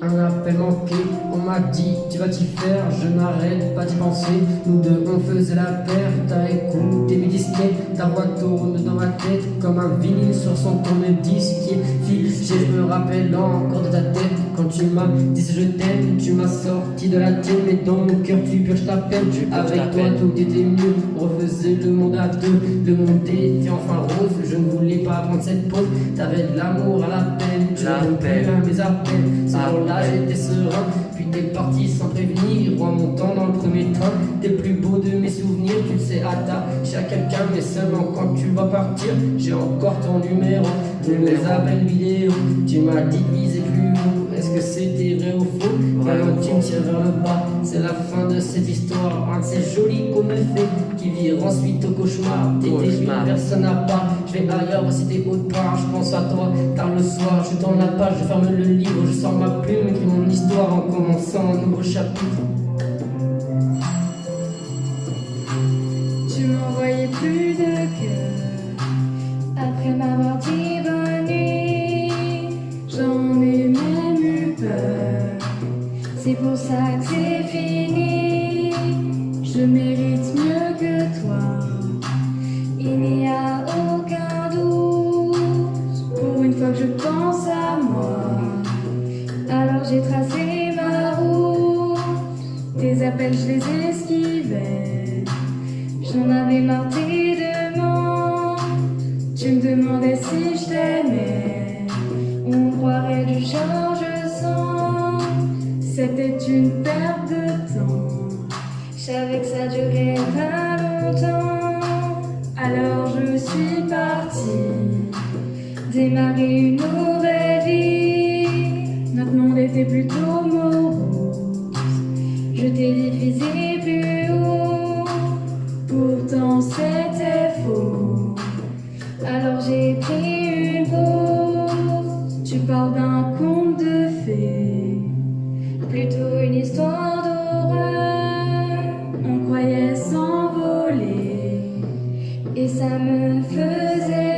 un appel manqué. On m'a dit tu vas t'y faire, je n'arrête pas d'y penser. Nous deux on faisait la paire, t'as écouté mes disquettes. Ta voix tourne dans ma tête comme un vinyle sur son tourne-disque qui est figé. Je me rappelle encore de ta tête quand tu m'as dit je t'aime. Tu m'as sorti de la tienne mais dans mon cœur tu purges ta peine. Avec toi tout était mieux, on refaisait le monde à deux. Le monde était enfin rose, je ne voulais pas prendre cette pause. T'avais de l'amour à la peine, tu réponds à mes appels. Ce jour-là j'étais serein, puis t'es parti sans prévenir. Remontant dans le premier train, t'es le plus beau de mes souvenirs. Tu le sais attaché à quelqu'un mais seulement quand tu vas partir. J'ai encore ton numéro, mes appels vidéo. Tu m'as dit de viser plus haut, est-ce que c'était vrai ou faux? Valentine tire vers le bas, c'est la fin de cette histoire. Un de ces jolis contes qui vire ensuite au cauchemar. T'étais une personne à part, je vais ailleurs si t'es autre part. Je pense à toi tard le soir, je tourne la page, je ferme le livre. Je sors ma plume, écris mon histoire en commençant un nouveau chapitre. Tu m'envoyais plus de cœur après m'avoir dit bonne nuit. J'en ai même eu peur, c'est pour ça que c'est fini. Je mérite mieux que toi, il n'y a aucun doute. Pour une fois que je pense à moi, alors j'ai tracé ma route. Tes appels je les esquivais, j'en avais marre tes demandes. Tu me demandais si je t'aimais, on croirait du Georges Sand. C'était une perte de temps, je savais que ça durait pas longtemps. Alors je suis partie, démarrer une nouvelle vie. Notre monde était plutôt morose, je t'ai divisé plus haut, pourtant c'était faux. Alors j'ai pris une pause. Tu parles d'un conte de fées, plutôt une histoire d'horreur. On croyait s'envoler et ça me faisait